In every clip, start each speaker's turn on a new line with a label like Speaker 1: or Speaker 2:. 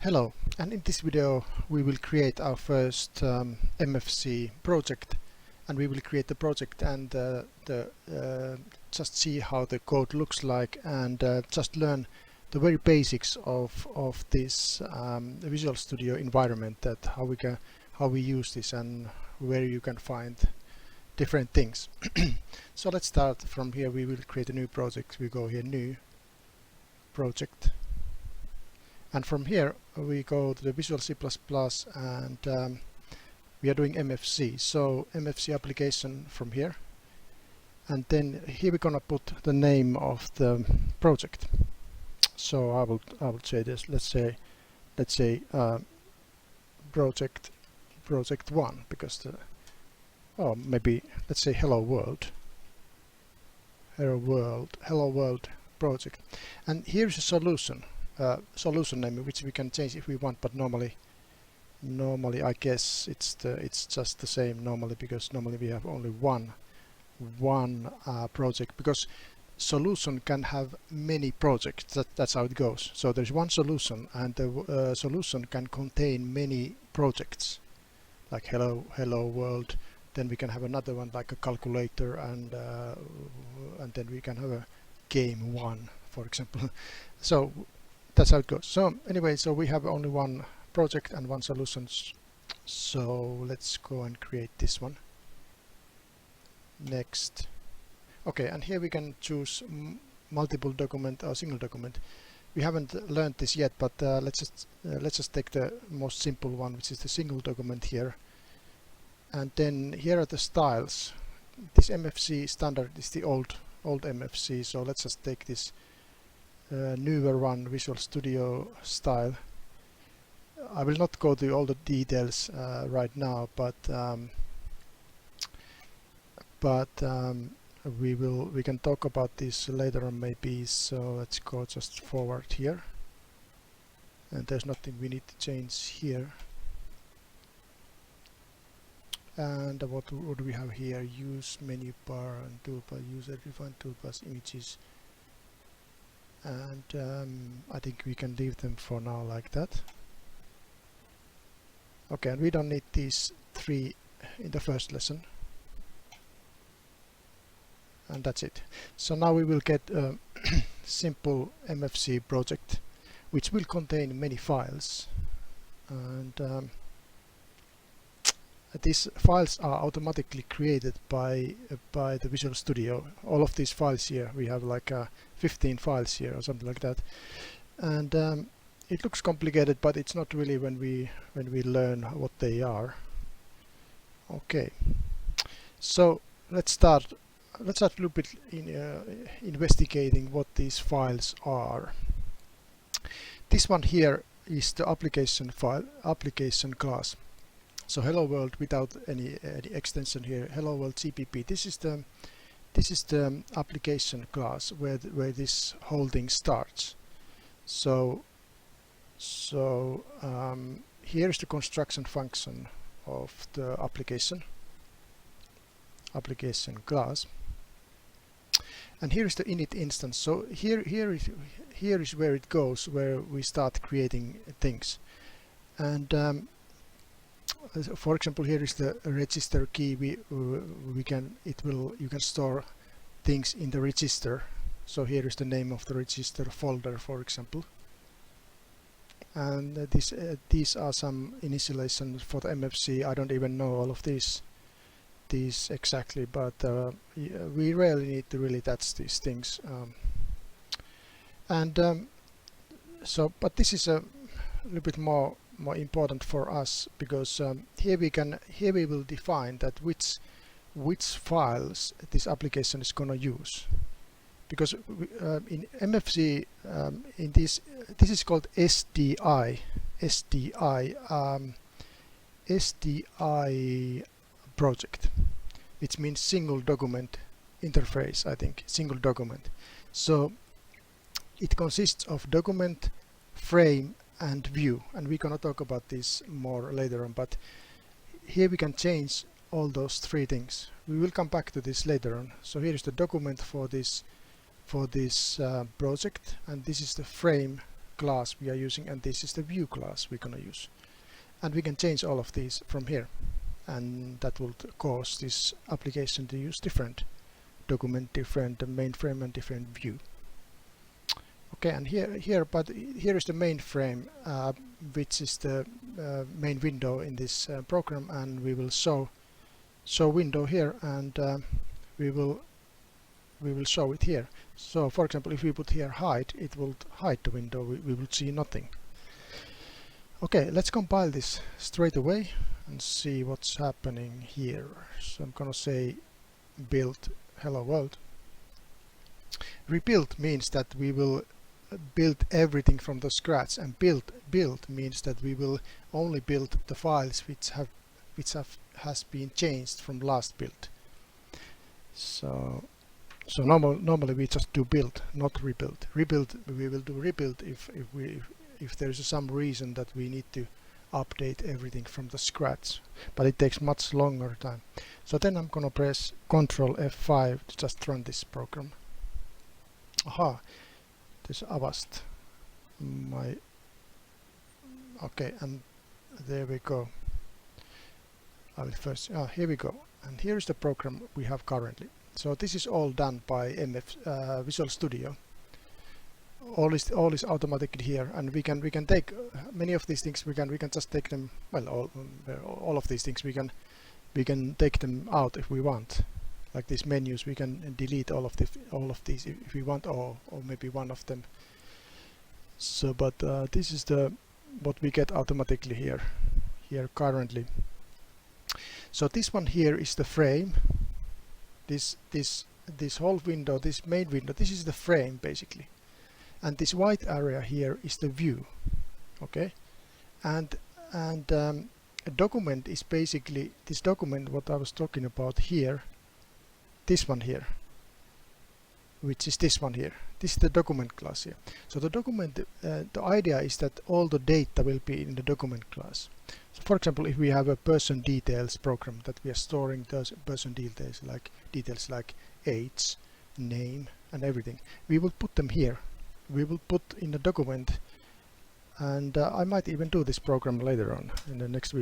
Speaker 1: Hello, and in this video we will create our first MFC project, and we will create the project and just see how the code looks like, and just learn the very basics of this Visual Studio environment, that how we use this and where you can find different things. So let's start from here. We will create a new project. We go here, new project. And from here we go to the Visual C++ and we are doing MFC. So MFC application from here. And then here we're gonna put the name of the project. So I will say this. Let's say project 1, because maybe let's say hello world project. And here's a solution name, which we can change if we want, but normally I guess it's just the same normally, because normally we have only one project, because solution can have many projects. That's how it goes. So there's one solution, and the solution can contain many projects, like hello world. Then we can have another one like a calculator, and then we can have a game 1, for example. So that's how it goes. So anyway, so we have only one project and one solution. So let's go and create this one. Next. Okay, and here we can choose multiple document or single document. We haven't learned this yet, but let's just take the most simple one, which is the single document here. And then here are the styles. This MFC standard is the old MFC. So let's just take this newer one, Visual Studio style. I will not go to all the details right now, but we can talk about this later on maybe. So let's go just forward here, and there's nothing we need to change here. And what do we have here? Use menu bar and toolbar, user defined toolbars, images. And I think we can leave them for now like that. Okay, and we don't need these 3 in the first lesson. And that's it. So now we will get a simple MFC project, which will contain many files. And these files are automatically created by the Visual Studio. All of these files here, we have like 15 files here or something like that. And it looks complicated, but it's not really when we learn what they are. Okay, so let's start a little bit in investigating what these files are. This one here is the application file, application class. So hello world without any extension here. Hello world CPP. This is the application class where this whole thing starts. So here is the construction function of the application class, and here is the init instance. So here is where it goes, where we start creating things. And for example, here is the register key. You can store things in the register. So here is the name of the register folder, for example. And these are some initializations for the MFC. I don't even know all of these exactly, but we rarely need to really touch these things. But this is a little bit more important for us, because here we will define that which files this application is going to use, because in MFC in this is called SDI project, which means single document interface, I think, single document. So it consists of document, frame and view, and we're gonna talk about this more later on, but here we can change all those 3 things. We will come back to this later on. So here is the document for this project, and this is the frame class we are using, and this is the view class we're gonna use. And we can change all of these from here, and that will cause this application to use different document, different mainframe and different view. Okay, and here is the mainframe, which is the main window in this program, and we will show window here, and we will show it here. So for example, if we put here hide, it will hide the window. We will see nothing. Okay, let's compile this straight away and see what's happening here. So I'm gonna say build hello world. Rebuild means that we will build everything from the scratch, and build means that we will only build the files which has been changed from last build. So normally we just do build, not rebuild. Rebuild, we will do rebuild if there is some reason that we need to update everything from the scratch, but it takes much longer time. So then I'm gonna press Ctrl F5 to just run this program. Aha, this Avast my okay, and there we go. I will first here we go, and here is the program we have currently. So this is all done by Visual Studio. All is automatically here, and we can take many of these things. We can just take them. Well, all of these things we can take them out if we want. Like these menus, we can delete all of these if we want, or maybe one of them. So, but this is what we get automatically here currently. So this one here is the frame. This whole window, this main window, this is the frame basically, and this white area here is the view. Okay, and a document is basically this document what I was talking about here. This one here, which is this one here. This is the document class here. So the document, the idea is that all the data will be in the document class. So for example, if we have a person details program that we are storing those person details like age, name, and everything, we will put them here. We will put in the document, and I might even do this program later on in the next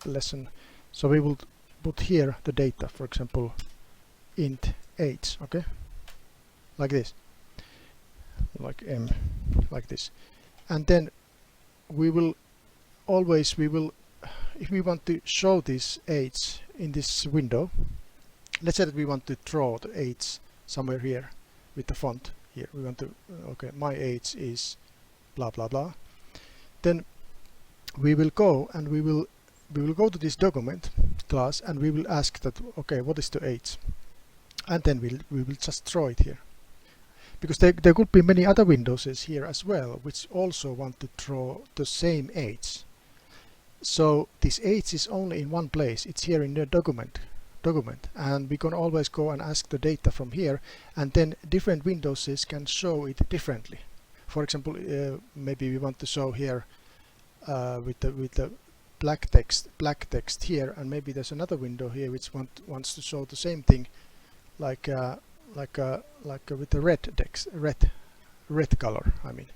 Speaker 1: lesson. So we will put here the data, for example, int age, okay, like this, like m, like this, and then we will if we want to show this age in this window, let's say that we want to draw the age somewhere here with the font here. We want to okay, my age is blah blah blah. Then we will go and we will go to this document class, and we will ask that okay, what is the age, and then we will just draw it here, because there could be many other windows here as well which also want to draw the same age. So this age is only in one place. It's here in the document, and we can always go and ask the data from here, and then different windows can show it differently. For example, maybe we want to show here with the black text here, and maybe there's another window here which wants to show the same thing, like with the red text, red color, I mean.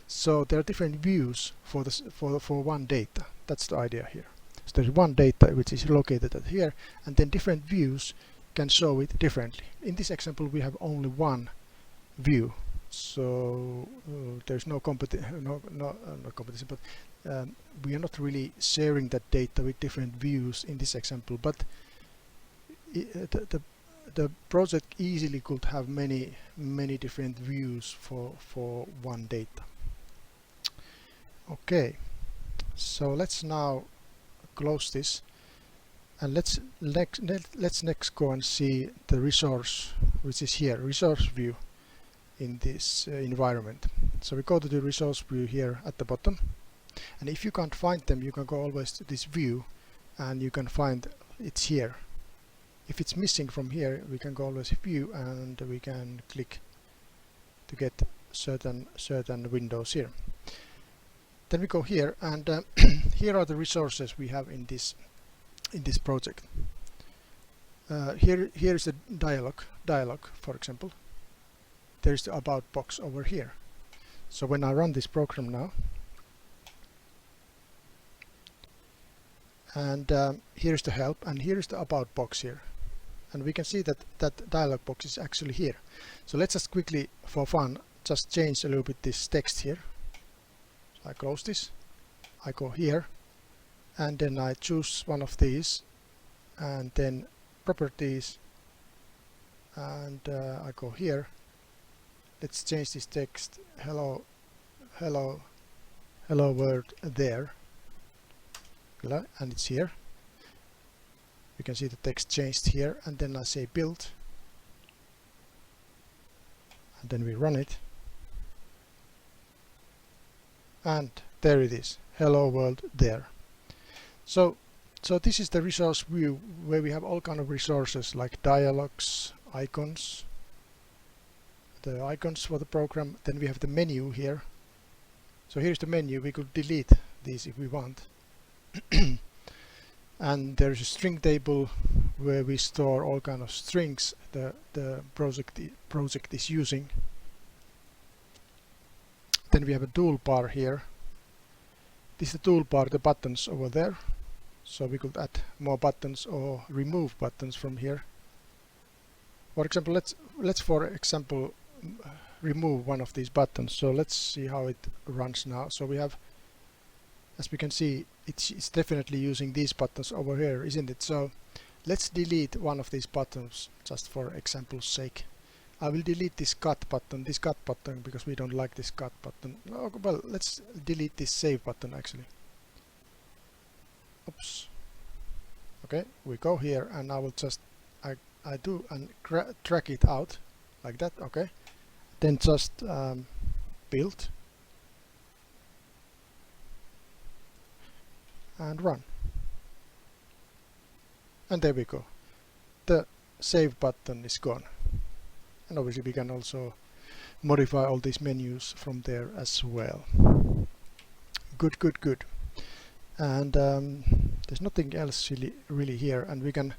Speaker 1: So there are different views for this for one data. That's the idea here. So there's one data which is located at here, and then different views can show it differently. In this example, we have only one view, so there's no competition, not competition, but we are not really sharing that data with different views in this example. But the project easily could have many different views for one data. Okay, so let's now close this, and let's next go and see the resource, which is here, resource view in this environment. So we go to the resource view here at the bottom, and if you can't find them, you can go always to this view, and you can find it's here. If it's missing from here, we can go always view, and we can click to get certain windows here. Then we go here, and here are the resources we have in this project. Here is the dialog, for example. There is the about box over here. So when I run this program now, and here's the help, and here's the about box here, and we can see that that dialog box is actually here. So let's just quickly, for fun, just change a little bit this text here. So I close this, I go here, and then I choose one of these, and then properties, and I go here. Let's change this text, hello world there, and it's here. You can see the text changed here, and then I say build, and then we run it, and there it is, hello world there. So this is the resource view where we have all kind of resources like dialogues, icons, the icons for the program. Then we have the menu here. So here's the menu. We could delete these if we want. And there's a string table where we store all kind of strings the project is using. Then we have a toolbar here. This is the toolbar, the buttons over there. So we could add more buttons or remove buttons from here. For example, let's for example remove one of these buttons. So let's see how it runs now. So we have, as we can see, it's definitely using these buttons over here, isn't it? So let's delete one of these buttons just for example's sake. I will delete this cut button, because we don't like this cut button. Oh, well, let's delete this save button actually. Oops. Okay, we go here, and I will just I do and drag it out like that. Okay, then just build and run, and there we go. The save button is gone, and obviously we can also modify all these menus from there as well. Good. And there's nothing else really here, and we can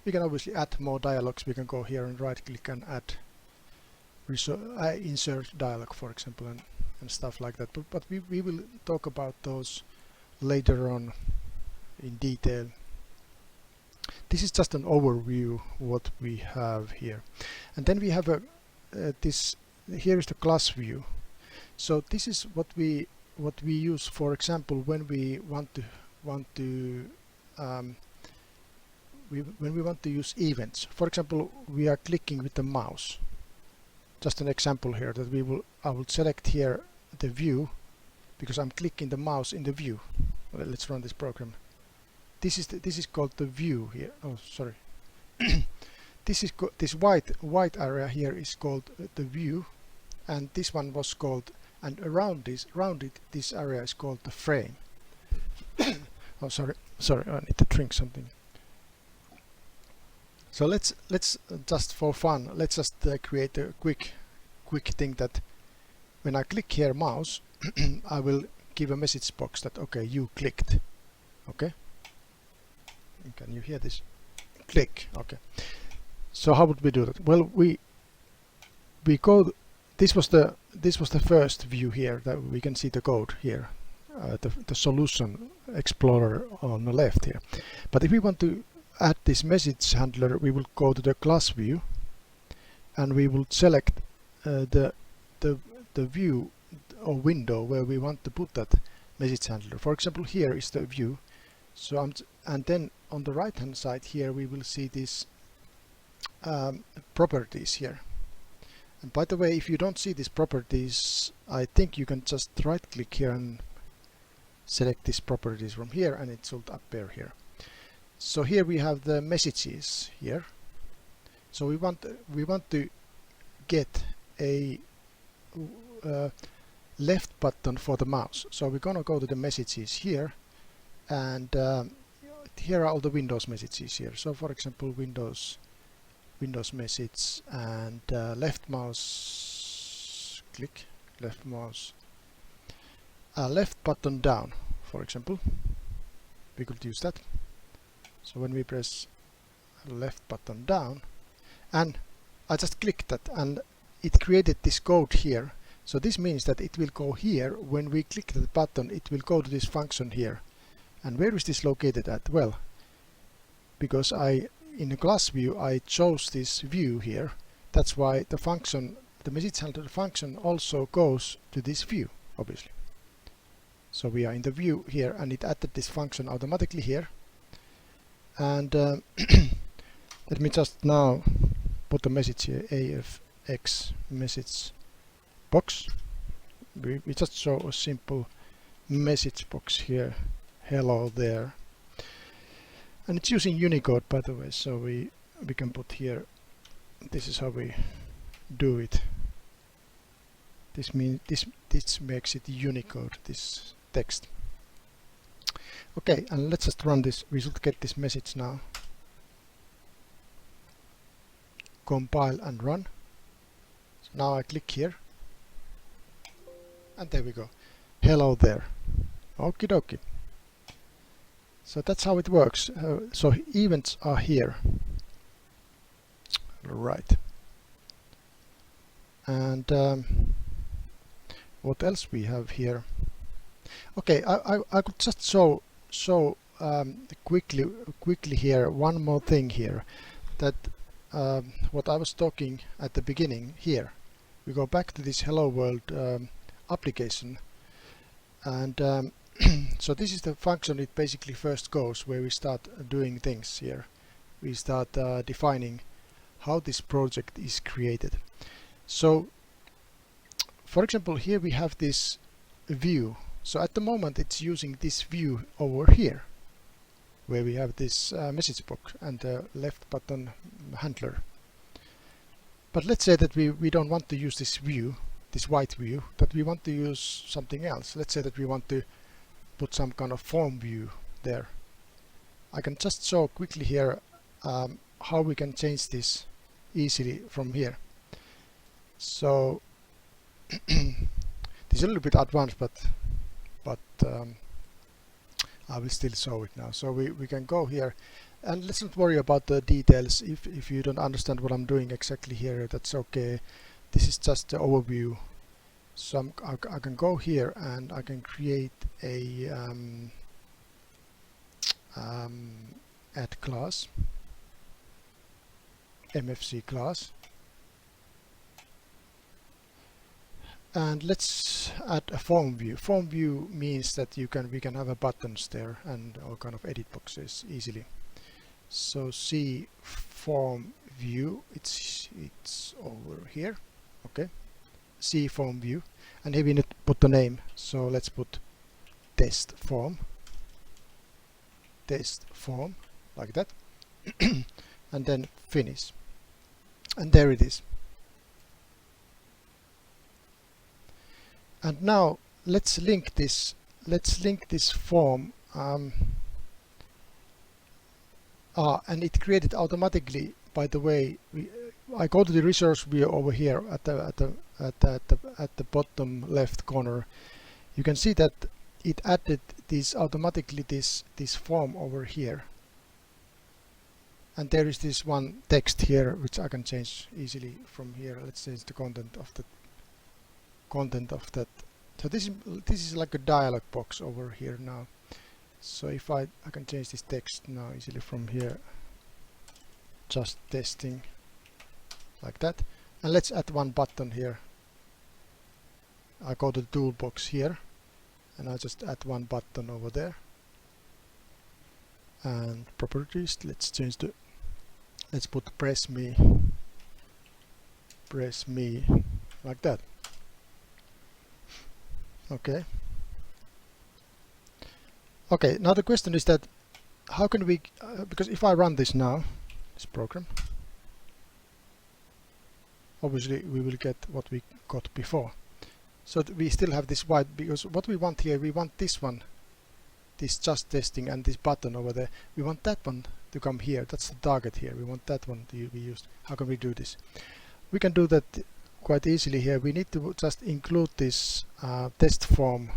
Speaker 1: obviously add more dialogues. We can go here and right click and add insert dialog, for example, and stuff like that, but we will talk about those later on in detail. This is just an overview what we have here, and then we have a here is the class view. So this is what we use, for example, when we want to use events. For example, we are clicking with the mouse. Just an example here that I will select here the view, because I'm clicking the mouse in the view. Well, let's run this program. This is called the view here. Oh, sorry. This white area here is called the view, and this one was called, and around this area is called the frame. Oh, sorry, I need to drink something. So let's just for fun, let's just create a quick thing that when I click here mouse, I will give a message box that okay, you clicked. Okay, can you hear this? Click. Okay. So how would we do that? Well, we go. This was the first view here that we can see the code here, the solution explorer on the left here. But if we want to add this message handler, we will go to the class view, and we will select the view or window where we want to put that message handler. For example, here is the view. So and then on the right hand side here we will see these properties here. And by the way, if you don't see these properties, I think you can just right click here and select these properties from here, and it should appear here. So here we have the messages here. So we want to get a left button for the mouse. So we're gonna go to the messages here, and here are all the Windows messages here. So for example, Windows message, and left mouse click, left mouse, left button down, for example, we could use that. So when we press left button down, and I just clicked that, and it created this code here So this means that it will go here. When we click the button, it will go to this function here. And where is this located at? Well, because in the class view I chose this view here, that's why the function, the message handler function, also goes to this view, obviously. So we are in the view here, and it added this function automatically here. And let me just now put a message here, AFX message box. We just show a simple message box here, hello there. And it's using Unicode, by the way, so we can put here, this is how we do it. This means this makes it Unicode, this text. Okay, and let's just run this. We should get this message now. Compile and run. So now I click here, and there we go. Hello there. Okie dokie. So that's how it works. So events are here. Right. And what else we have here? Okay, I could just show quickly here one more thing here, that what I was talking at the beginning here. We go back to this Hello World application, and so this is the function it basically first goes, where we start doing things here. We start defining how this project is created. So for example, here we have this view. So at the moment it's using this view over here, where we have this message box and the left button handler. But let's say that we don't want to use this view, this white view, that we want to use something else. Let's say that we want to put some kind of form view there. I can just show quickly here how we can change this easily from here. So this is a little bit advanced, but I will still show it now. So we can go here, and let's not worry about the details. If you don't understand what I'm doing exactly here, that's okay. This is just the overview. So I can go here and I can create a add class, MFC class, and let's add a form view. Form view means that we can have a buttons there and all kind of edit boxes easily. So see form view, it's over here. Okay, see form view, and here we need to put the name. So let's put test form like that, and then finish, and there it is. And now let's link this form, and it created automatically. By the way, I go to the resource view over here at the bottom left corner. You can see that it added this automatically, this form over here, and there is this one text here which I can change easily from here. Let's change the content of that. So this is like a dialog box over here now. So if I can change this text now easily from here, just testing like that. And let's add one button here. I go to the toolbox here, and I just add one button over there. And properties, let's change let's put press me like that. Okay. Okay, now the question is that how can we, because if I run this now, this program, obviously we will get what we got before. So we still have this white, because what we want here, we want this one, this just testing, and this button over there. We want that one to come here. That's the target here. We want that one to be used. How can we do this? We can do that quite easily here. We need to just include this test form,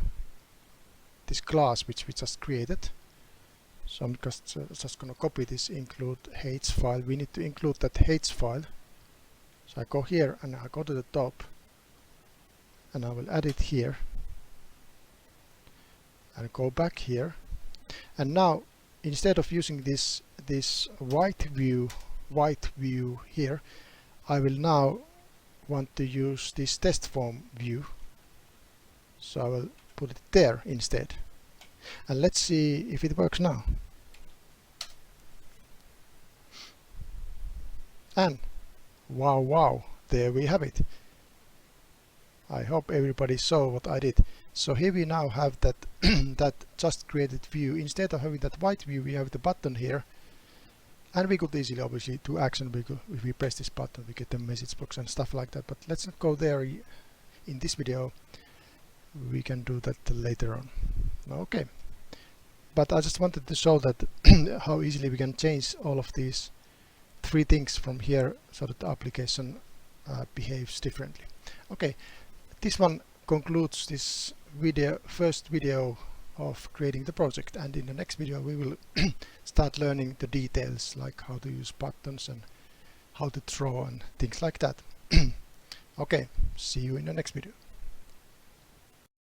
Speaker 1: this class which we just created. So I'm just going to copy this, include h file. We need to include that h file. So I go here and I go to the top, and I will add it here and go back here. And now instead of using this white view here, I will now want to use this test form view, so I will put it there instead, and let's see if it works now. And wow, there we have it. I hope everybody saw what I did. So here we now have that that just created view. Instead of having that white view, we have the button here, and we could easily obviously do action. If we press this button, we get the message box and stuff like that, but let's not go there in this video. We can do that later on. Okay, but I just wanted to show that how easily we can change all of these three things from here so that the application behaves differently. Okay, this one concludes this first video of creating the project, and in the next video we will start learning the details, like how to use buttons and how to draw and things like that. Okay, see you in the next video.